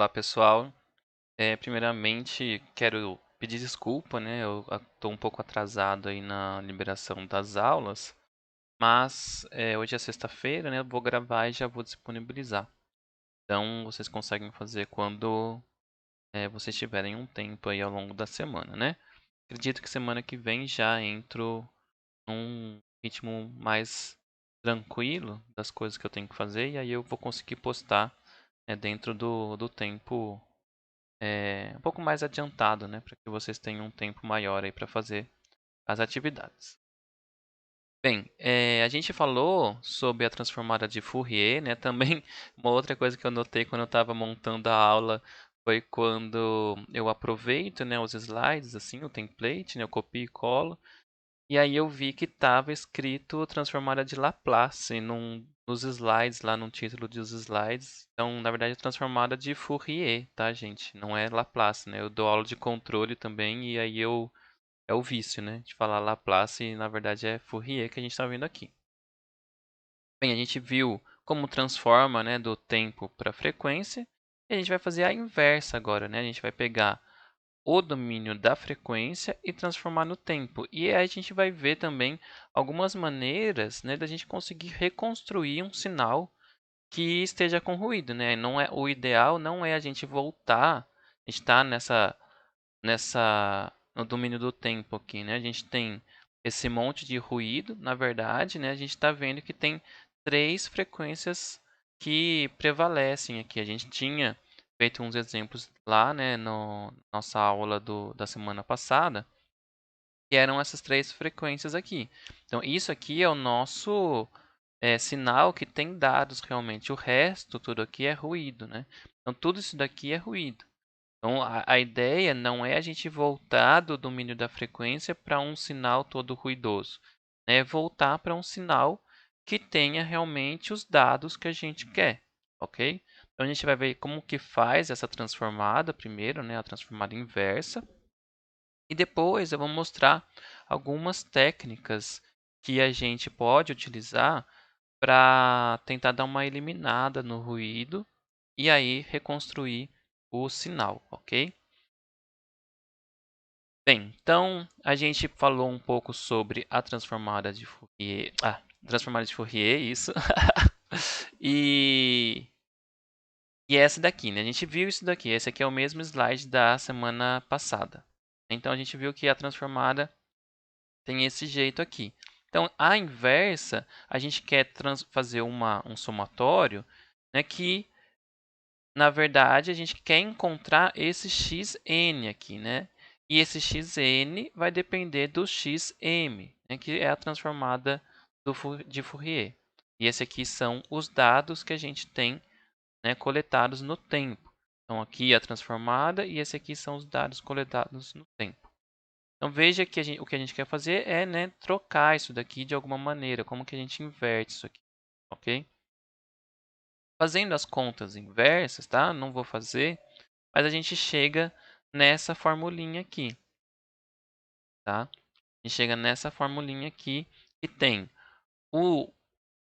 Olá, pessoal. Primeiramente, quero pedir desculpa, né? Eu estou um pouco atrasado aí na liberação das aulas, mas hoje é sexta-feira, né? Eu vou gravar e já vou disponibilizar. Então, vocês conseguem fazer quando vocês tiverem um tempo aí ao longo da semana, né? Acredito que semana que vem já entro num ritmo mais tranquilo das coisas que eu tenho que fazer e aí eu vou conseguir postar dentro do tempo um pouco mais adiantado, né, para que vocês tenham um tempo maior aí para fazer as atividades. Bem, a gente falou sobre a transformada de Fourier, né? Também uma outra coisa que eu notei quando eu estava montando a aula foi quando eu aproveito, né, os slides, assim, o template, né, eu copio e colo, e aí eu vi que estava escrito transformada de Laplace nos slides, lá no título dos slides. Então, na verdade, é transformada de Fourier, tá, gente? Não é Laplace, né? Eu dou aula de controle também e aí é o vício, né? De falar Laplace e na verdade é Fourier que a gente está vendo aqui. Bem, a gente viu como transforma, né, do tempo para frequência. E a gente vai fazer a inversa agora, né? A gente vai pegar o domínio da frequência e transformar no tempo. E aí a gente vai ver também algumas maneiras, né, da gente conseguir reconstruir um sinal que esteja com ruído, né? Não é, o ideal não é a gente voltar, a gente está no domínio do tempo aqui, né? A gente tem esse monte de ruído, na verdade, né? A gente está vendo que tem três frequências que prevalecem aqui. A gente tinha feito uns exemplos lá, né, no nossa aula da semana passada, que eram essas três frequências aqui. Então, isso aqui é o nosso sinal que tem dados realmente. O resto, tudo aqui é ruído, né? Então, tudo isso daqui é ruído. Então, a ideia não é a gente voltar do domínio da frequência para um sinal todo ruidoso. É voltar para um sinal que tenha realmente os dados que a gente quer, ok? Então, a gente vai ver como que faz essa transformada primeiro, né, a transformada inversa. E depois eu vou mostrar algumas técnicas que a gente pode utilizar para tentar dar uma eliminada no ruído e aí reconstruir o sinal, ok? Bem, então a gente falou um pouco sobre a transformada de Fourier. Transformada de Fourier, isso. e, e essa daqui, né? A gente viu isso daqui. Esse aqui é o mesmo slide da semana passada. Então a gente viu que a transformada tem esse jeito aqui. Então, a inversa, a gente quer fazer um somatório, né, que, na verdade, a gente quer encontrar esse xn aqui, né? E esse xn vai depender do xm, né, que é a transformada de Fourier. E esse aqui são os dados que a gente tem, né, coletados no tempo. Então, aqui a transformada e esse aqui são os dados coletados no tempo. Então veja que o que a gente quer fazer é, né, trocar isso daqui de alguma maneira, como que a gente inverte isso aqui, ok? Fazendo as contas inversas, tá? Não vou fazer, mas a gente chega nessa formulinha aqui, tá? A gente chega nessa formulinha aqui que tem o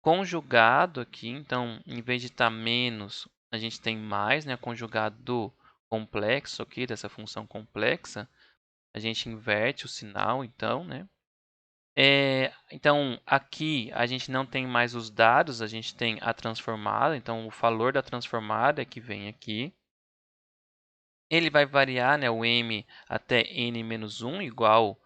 conjugado aqui, então em vez de estar menos, a gente tem mais, né? Conjugado do complexo aqui, dessa função complexa, a gente inverte o sinal, então, né? Então, aqui a gente não tem mais os dados, a gente tem a transformada. Então, o valor da transformada é que vem aqui. Ele vai variar, né, o m até n-1, igual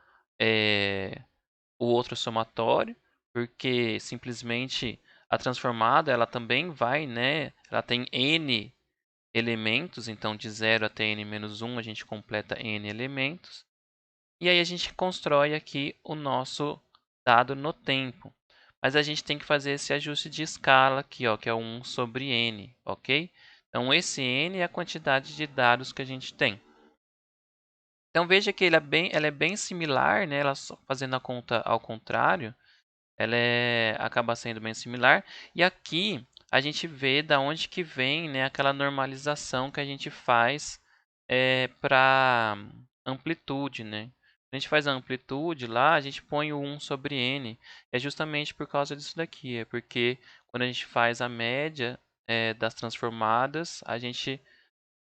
o outro somatório, porque simplesmente a transformada ela também vai, né, ela tem n elementos, então de 0 até n-1 a gente completa n elementos. E aí a gente constrói aqui o nosso dado no tempo. Mas a gente tem que fazer esse ajuste de escala aqui, ó, que é 1 sobre n, ok? Então, esse n é a quantidade de dados que a gente tem. Então, veja que ela é bem similar, né? Ela fazendo a conta ao contrário, acaba sendo bem similar. E aqui a gente vê da onde que vem, né, aquela normalização que a gente faz para amplitude, né? A gente faz a amplitude lá, a gente põe o 1 sobre n. É justamente por causa disso daqui. É porque quando a gente faz a média das transformadas, a gente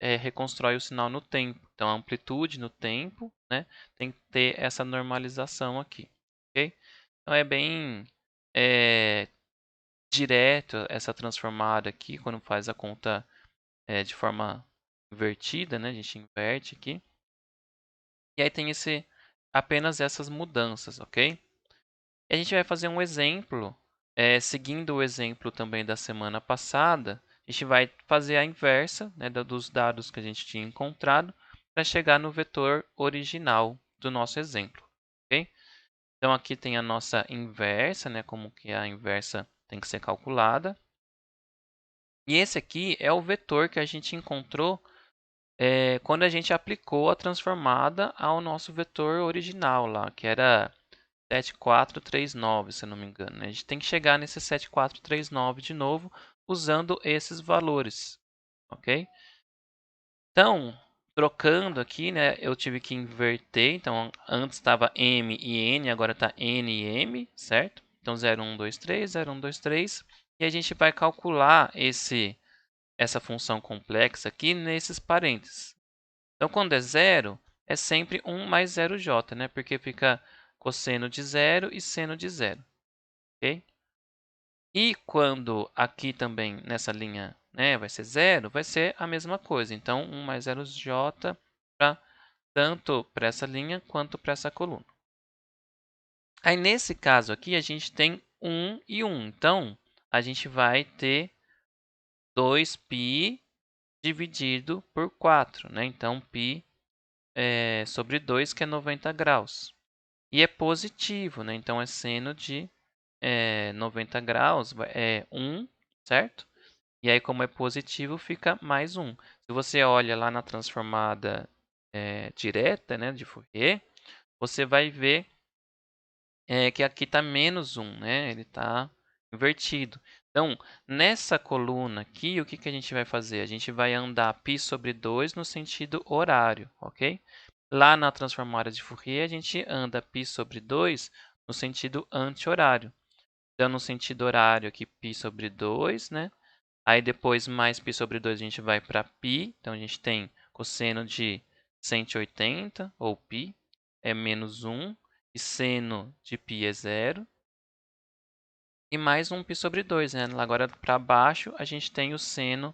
reconstrói o sinal no tempo. Então, a amplitude no tempo, né, tem que ter essa normalização aqui, ok? Então, é bem direto essa transformada aqui, quando faz a conta de forma invertida, né, a gente inverte aqui. E aí tem apenas essas mudanças, ok? E a gente vai fazer um exemplo, seguindo o exemplo também da semana passada, a gente vai fazer a inversa, né, dos dados que a gente tinha encontrado para chegar no vetor original do nosso exemplo, ok? Então aqui tem a nossa inversa, né, como que a inversa tem que ser calculada. E esse aqui é o vetor que a gente encontrou quando a gente aplicou a transformada ao nosso vetor original lá, que era 7439, se eu não me engano, né? A gente tem que chegar nesse 7439 de novo, usando esses valores, ok? Então, trocando aqui, né, eu tive que inverter. Então, antes estava M e N, agora está N e M, certo? Então, 0, 1, 2, 3, 0, 1, 2, 3. E a gente vai calcular essa função complexa aqui nesses parênteses. Então, quando é zero, é sempre 1 mais 0j, né? Porque fica cosseno de zero e seno de zero, ok? E quando aqui também nessa linha, né, vai ser zero, vai ser a mesma coisa. Então, 1 mais 0j tanto para essa linha quanto para essa coluna. Aí, nesse caso aqui, a gente tem 1 e 1. Então, a gente vai ter 2π dividido por 4, né? Então, π sobre 2, que é 90 graus. E é positivo, né? Então, é seno de 90 graus, é 1, certo? E aí, como é positivo, fica mais 1. Se você olha lá na transformada direta, né, de Fourier, você vai ver que aqui está menos 1, né? Ele está invertido. Então, nessa coluna aqui, o que, que a gente vai fazer? A gente vai andar π sobre 2 no sentido horário, ok? Lá na transformada de Fourier, a gente anda π sobre 2 no sentido anti-horário. Então, no sentido horário aqui, π sobre 2, né? Aí depois mais π sobre 2 a gente vai para π. Então, a gente tem cosseno de 180, ou π, é menos 1. E seno de π é zero. E mais um π sobre 2, né? Agora, para baixo, a gente tem o seno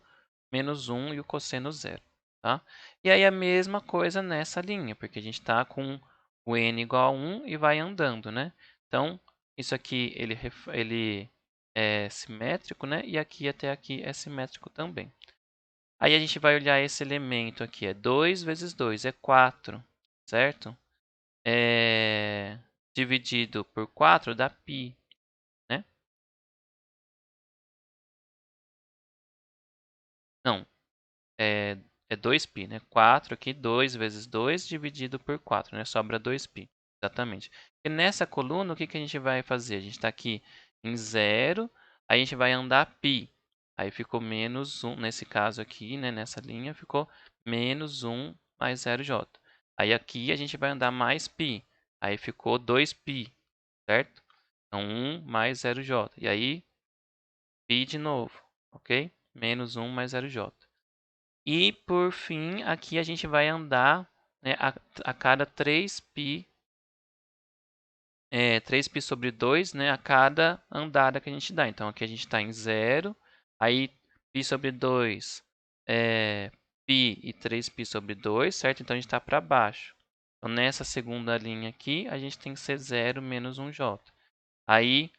menos 1 e o cosseno zero. Tá? E aí, a mesma coisa nessa linha, porque a gente está com o n igual a 1 e vai andando, né? Então, isso aqui ele é simétrico, né? E aqui até aqui é simétrico também. Aí, a gente vai olhar esse elemento aqui. É 2 vezes 2, é 4, certo? Dividido por 4 dá π, né? Não, é 2π, né? 4 aqui, 2 vezes 2 dividido por 4, né? Sobra 2π, exatamente. E nessa coluna, o que, que a gente vai fazer? A gente está aqui em 0, aí a gente vai andar π. Aí ficou menos 1, nesse caso aqui, né? Nessa linha, ficou menos 1 mais 0j. Aí aqui a gente vai andar mais π. Aí ficou 2π, certo? Então, 1 mais 0j. E aí, π de novo, ok? Menos 1 mais 0j. E, por fim, aqui a gente vai andar, né, a cada 3π, 3π sobre 2, né, a cada andada que a gente dá. Então, aqui a gente está em 0, aí π sobre 2 é π e 3π sobre 2, certo? Então, a gente está para baixo. Então, nessa segunda linha aqui, a gente tem que ser 0 menos 1j. Aí,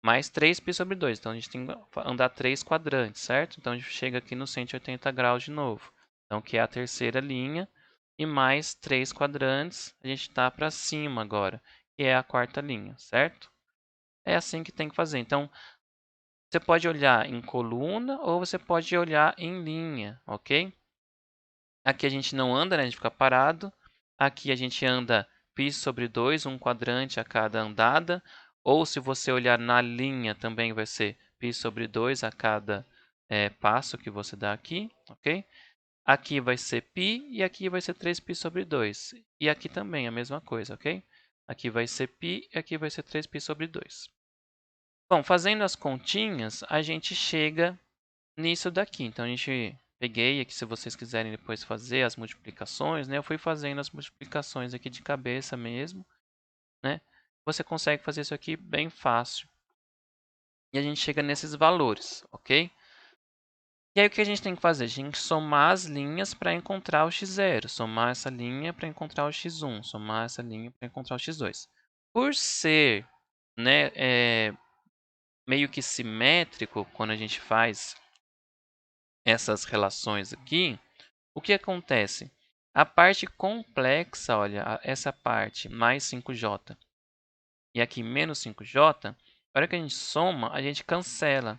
mais 3π sobre 2. Então, a gente tem que andar 3 quadrantes, certo? Então, a gente chega aqui no 180 graus de novo. Então, que é a terceira linha. E mais 3 quadrantes, a gente está para cima agora, que é a quarta linha, certo? É assim que tem que fazer. Então, você pode olhar em coluna ou você pode olhar em linha, ok? Aqui a gente não anda, né? A gente fica parado. Aqui a gente anda π sobre 2, um quadrante a cada andada. Ou se você olhar na linha, também vai ser π sobre 2 a cada passo que você dá aqui, ok? Aqui vai ser π e aqui vai ser 3π sobre 2. E aqui também a mesma coisa, ok? Aqui vai ser π e aqui vai ser 3π sobre 2. Bom, fazendo as continhas, a gente chega nisso daqui. Então, a gente peguei aqui, se vocês quiserem depois fazer as multiplicações, né? Eu fui fazendo as multiplicações aqui de cabeça mesmo, né? Você consegue fazer isso aqui bem fácil. E a gente chega nesses valores, ok? E aí o que a gente tem que fazer? A gente tem que somar as linhas para encontrar o x0. Somar essa linha para encontrar o x1. Somar essa linha para encontrar o x2. Por ser, né, meio que simétrico quando a gente faz essas relações aqui, o que acontece? A parte complexa, olha, essa parte mais 5j e aqui menos 5j, na hora que a gente soma, a gente cancela.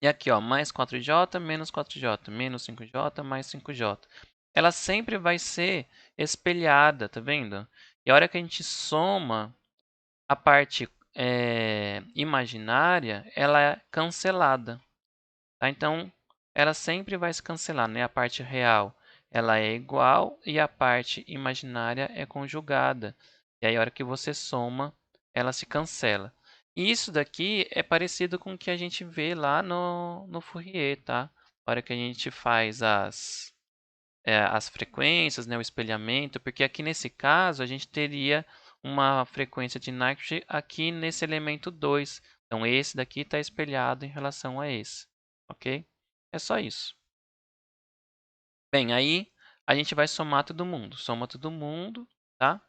E aqui, ó, mais 4j, menos 4j, menos 5j, mais 5j. Ela sempre vai ser espelhada, tá vendo? E a hora que a gente soma a parte imaginária, ela é cancelada. Tá? Então, ela sempre vai se cancelar, né? A parte real ela é igual e a parte imaginária é conjugada. E aí, a hora que você soma, ela se cancela. E isso daqui é parecido com o que a gente vê lá no Fourier, tá? A hora que a gente faz as frequências, né? O espelhamento, porque aqui nesse caso a gente teria uma frequência de Nyquist aqui nesse elemento 2. Então, esse daqui está espelhado em relação a esse, ok? É só isso. Bem, aí a gente vai somar todo mundo. Soma todo mundo, tá?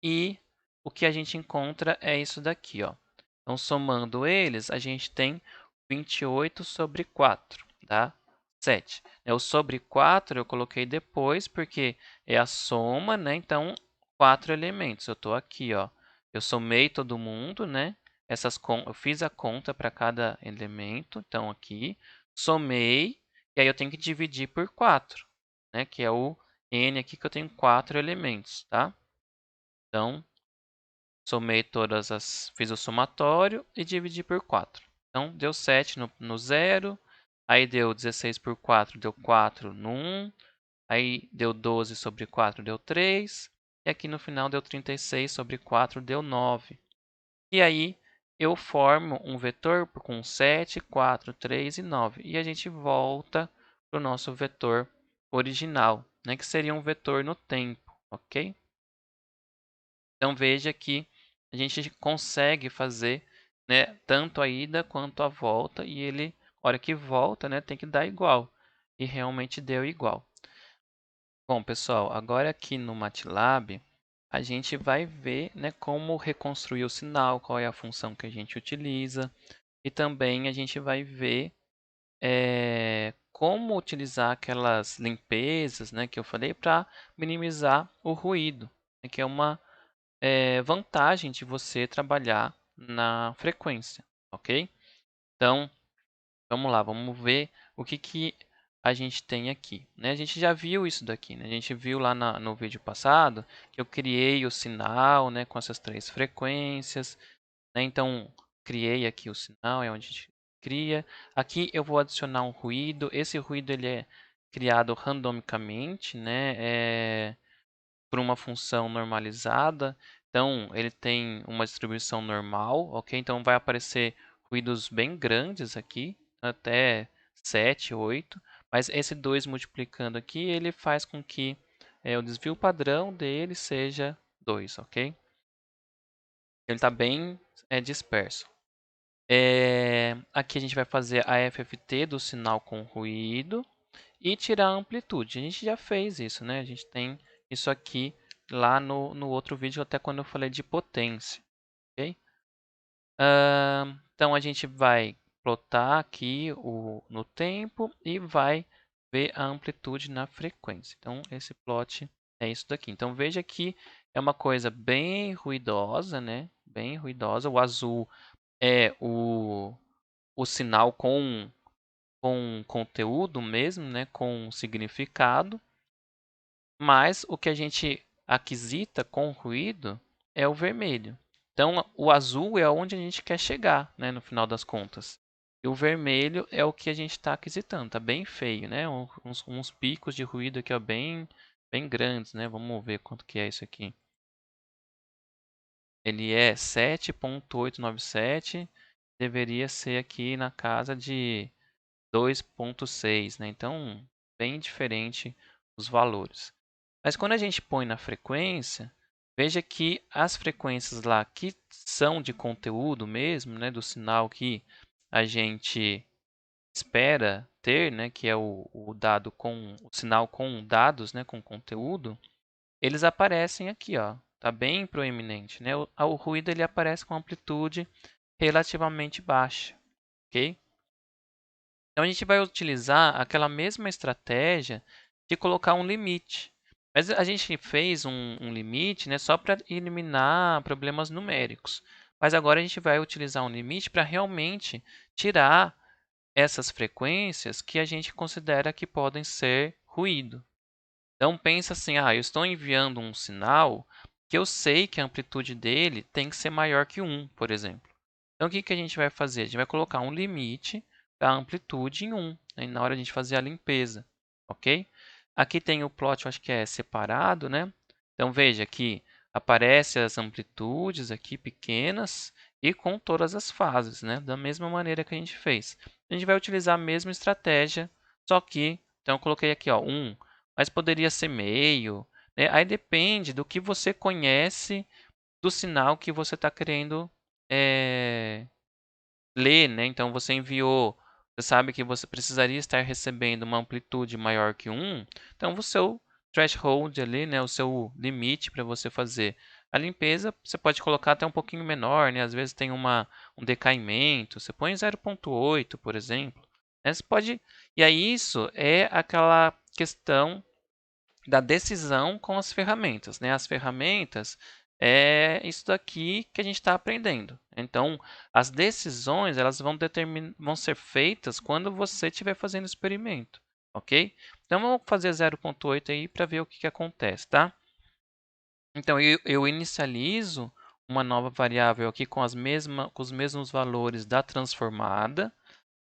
E o que a gente encontra é isso daqui, ó. Então, somando eles, a gente tem 28 sobre 4, tá? 7. O sobre 4 eu coloquei depois, porque é a soma, né? Então, 4 elementos. Eu estou aqui, ó. Eu somei todo mundo, né? Eu fiz a conta para cada elemento. Então, aqui, somei, e aí eu tenho que dividir por 4, né? Que é o n aqui, que eu tenho 4 elementos, tá? Então, somei fiz o somatório e dividi por 4. Então, deu 7 no 0, aí deu 16 por 4, deu 4 no 1, aí deu 12 sobre 4, deu 3, e aqui no final deu 36 sobre 4, deu 9. E aí, eu formo um vetor com 7, 4, 3 e 9. E a gente volta para o nosso vetor original, né, que seria um vetor no tempo, ok? Então veja que a gente consegue fazer, né, tanto a ida quanto a volta, e ele, na hora que volta, né, tem que dar igual. E realmente deu igual. Bom, pessoal, agora aqui no MATLAB, a gente vai ver, né, como reconstruir o sinal, qual é a função que a gente utiliza, e também a gente vai ver como utilizar aquelas limpezas, né, que eu falei para minimizar o ruído, né, que é uma vantagem de você trabalhar na frequência, ok? Então, vamos lá, vamos ver o que a gente tem aqui, né? A gente já viu isso daqui, né? A gente viu lá no vídeo passado que eu criei o sinal, né, com essas 3 frequências, né? Então, criei aqui o sinal, é onde a gente cria. Aqui eu vou adicionar um ruído. Esse ruído ele é criado randomicamente, né? Por uma função normalizada. Então, ele tem uma distribuição normal, ok? Então, vai aparecer ruídos bem grandes aqui, até 7, 8. Mas esse 2 multiplicando aqui, ele faz com que o desvio padrão dele seja 2, ok? Ele está bem disperso. Aqui a gente vai fazer a FFT do sinal com ruído e tirar a amplitude. A gente já fez isso, né? A gente tem isso aqui lá no outro vídeo, até quando eu falei de potência, ok? Então, a gente vai plotar aqui no tempo e vai ver a amplitude na frequência. Então, esse plot é isso daqui. Então, veja que é uma coisa bem ruidosa, né? Bem ruidosa. O azul é o sinal com conteúdo mesmo, né? Com significado. Mas o que a gente aquisita com ruído é o vermelho. Então, o azul é onde a gente quer chegar, né, no final das contas. E o vermelho é o que a gente está aquisitando. Está bem feio, né? Uns picos de ruído aqui, ó, bem grandes, né? Vamos ver quanto que é isso aqui. Ele é 7.897. Deveria ser aqui na casa de 2,6, né? Então, bem diferente os valores. Mas quando a gente põe na frequência, veja que as frequências lá que são de conteúdo mesmo, né, do sinal que a gente espera ter, né, que é o dado com o sinal com dados, né, com conteúdo, eles aparecem aqui, ó. Tá bem proeminente, né? O ruído ele aparece com amplitude relativamente baixa, ok? Então a gente vai utilizar aquela mesma estratégia de colocar um limite. Mas a gente fez um limite, né, só para eliminar problemas numéricos. Mas agora a gente vai utilizar um limite para realmente tirar essas frequências que a gente considera que podem ser ruído. Então pensa assim, eu estou enviando um sinal que eu sei que a amplitude dele tem que ser maior que 1, por exemplo. Então o que que a gente vai fazer? A gente vai colocar um limite da amplitude em 1, né, na hora de a gente fazer a limpeza, ok? Aqui tem o plot, eu acho que é separado, né? Então veja que aparece as amplitudes aqui pequenas e com todas as fases, né? Da mesma maneira que a gente fez. A gente vai utilizar a mesma estratégia, só que, então eu coloquei aqui, ó, 1, mas poderia ser meio, né? Aí depende do que você conhece do sinal que você está querendo ler, né? Então você enviou, você sabe que você precisaria estar recebendo uma amplitude maior que 1, então o seu threshold ali, né, o seu limite para você fazer a limpeza, você pode colocar até um pouquinho menor, né? Às vezes tem um decaimento, você põe 0,8, por exemplo. Né? Você pode, e aí isso é aquela questão da decisão com as ferramentas, né? As ferramentas é isso daqui que a gente está aprendendo. Então, as decisões elas vão ser feitas quando você estiver fazendo o experimento, ok? Então, vamos fazer 0,8 aí para ver o que acontece, tá? Então, eu inicializo uma nova variável aqui com com os mesmos valores da transformada.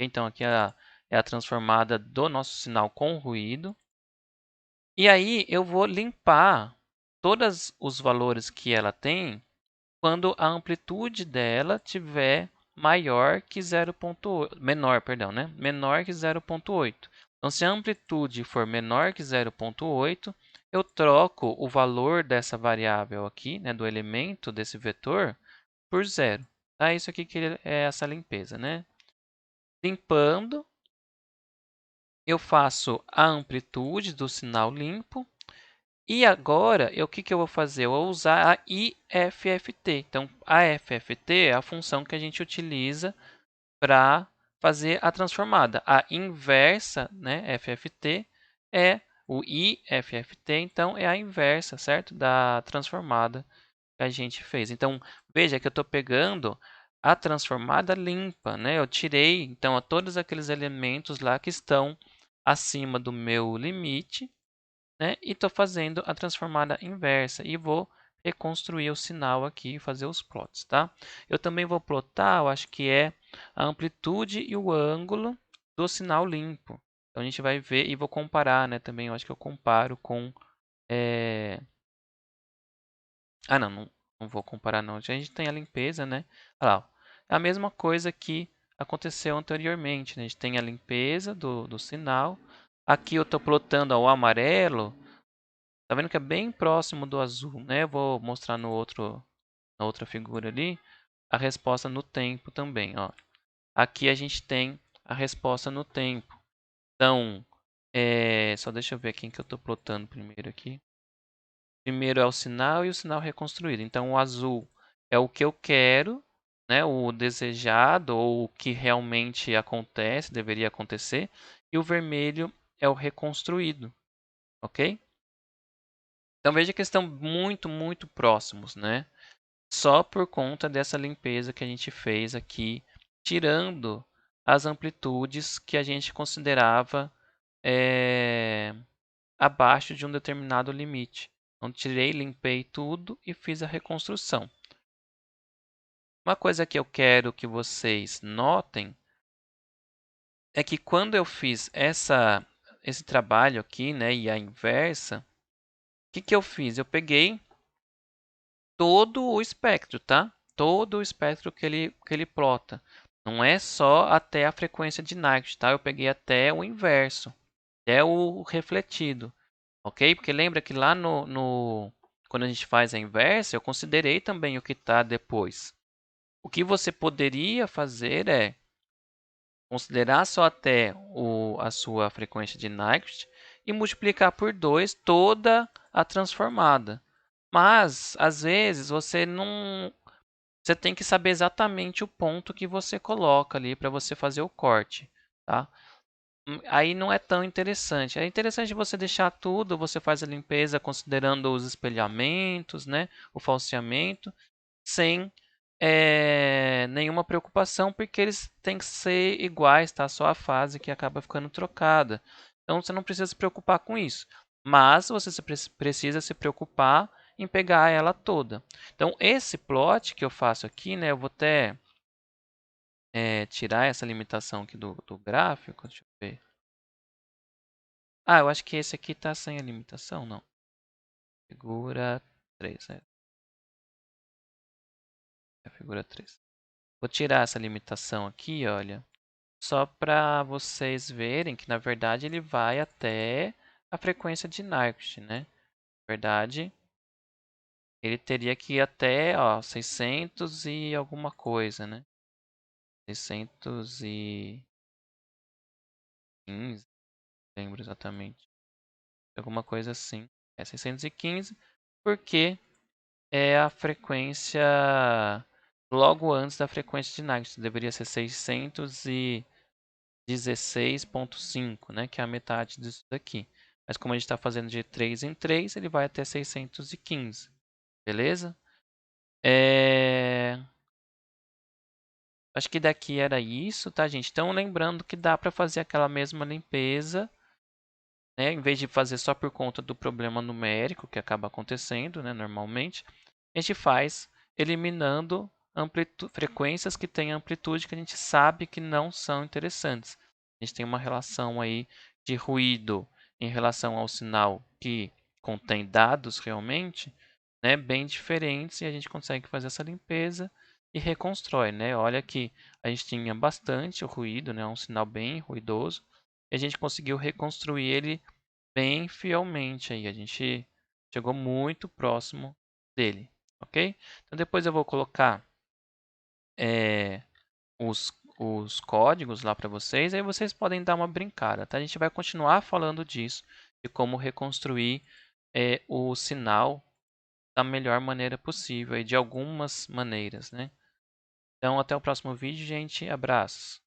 Então, aqui é a transformada do nosso sinal com ruído. E aí eu vou limpar todos os valores que ela tem quando a amplitude dela tiver maior que 0,8, menor, perdão, né? Menor que 0,8. Então, se a amplitude for menor que 0,8, eu troco o valor dessa variável aqui, né, do elemento desse vetor, por zero. Tá? Isso aqui que é essa limpeza, né? Limpando, eu faço a amplitude do sinal limpo. E agora, o que eu vou fazer? Eu vou usar a IFFT. Então, a FFT é a função que a gente utiliza para fazer a transformada. A inversa, né, FFT, é o IFFT, então é a inversa, certo? Da transformada que a gente fez. Então, veja que eu estou pegando a transformada limpa, né? Eu tirei, então, todos aqueles elementos lá que estão acima do meu limite, né? E estou fazendo a transformada inversa e vou reconstruir o sinal aqui e fazer os plots, tá? Eu também vou plotar, eu acho que é a amplitude e o ângulo do sinal limpo. Então a gente vai ver e vou comparar, né? Também eu acho que eu comparo com não vou comparar não. A gente tem a limpeza, né? Olha lá, ó. É a mesma coisa que aconteceu anteriormente, né? A gente tem a limpeza do sinal. Aqui eu estou plotando o amarelo. Tá vendo que é bem próximo do azul, né? Eu vou mostrar na outra figura ali a resposta no tempo também, ó. Aqui a gente tem a resposta no tempo. Então, só deixa eu ver quem que eu estou plotando primeiro aqui. Primeiro é o sinal e o sinal reconstruído. Então, o azul é o que eu quero, né? O desejado ou o que realmente acontece, deveria acontecer. E o vermelho é o reconstruído, ok? Então veja que estão muito, muito próximos, né? Só por conta dessa limpeza que a gente fez aqui, tirando as amplitudes que a gente considerava abaixo de um determinado limite. Então tirei, limpei tudo e fiz a reconstrução. Uma coisa que eu quero que vocês notem é que quando eu fiz esse trabalho aqui, né, e a inversa, o que eu fiz? Eu peguei todo o espectro, tá? Todo o espectro que ele plota. Não é só até a frequência de Nyquist, tá? Eu peguei até o inverso, até o refletido, ok? Porque lembra que lá quando a gente faz a inversa, eu considerei também o que está depois. O que você poderia fazer é considerar só até a sua frequência de Nyquist e multiplicar por 2 toda a transformada. Mas, às vezes, você tem que saber exatamente o ponto que você coloca ali para você fazer o corte, tá? Aí não é tão interessante. É interessante você deixar tudo, você faz a limpeza considerando os espelhamentos, né, o falseamento, sem nenhuma preocupação, porque eles têm que ser iguais, tá? Só a fase que acaba ficando trocada. Então você não precisa se preocupar com isso. Mas você precisa se preocupar em pegar ela toda. Então esse plot que eu faço aqui, né? Eu vou até tirar essa limitação aqui do gráfico. Deixa eu ver. Ah, eu acho que esse aqui está sem a limitação, não. Figura 3, é a figura 3. Vou tirar essa limitação aqui, olha, só para vocês verem que, na verdade, ele vai até a frequência de Nyquist, né? Na verdade, ele teria que ir até, ó, 600 e alguma coisa, né? 615, lembro exatamente. Alguma coisa assim. É 615, porque é a frequência logo antes da frequência de Nyquist. Deveria ser 616,5, né, que é a metade disso daqui. Mas como a gente está fazendo de 3 em 3, ele vai até 615, beleza? Acho que daqui era isso, tá, gente? Então lembrando que dá para fazer aquela mesma limpeza, né? Em vez de fazer só por conta do problema numérico que acaba acontecendo, né, normalmente, a gente faz eliminando frequências que têm amplitude que a gente sabe que não são interessantes. A gente tem uma relação aí de ruído em relação ao sinal que contém dados realmente, né, bem diferentes, e a gente consegue fazer essa limpeza e reconstrói, né? Olha que a gente tinha bastante ruído, né, um sinal bem ruidoso, e a gente conseguiu reconstruir ele bem fielmente aí. A gente chegou muito próximo dele, ok? Então depois eu vou colocar é, os códigos lá para vocês, aí vocês podem dar uma brincada, tá? A gente vai continuar falando disso, de como reconstruir o sinal da melhor maneira possível, e de algumas maneiras, né? Então até o próximo vídeo, gente. Abraços.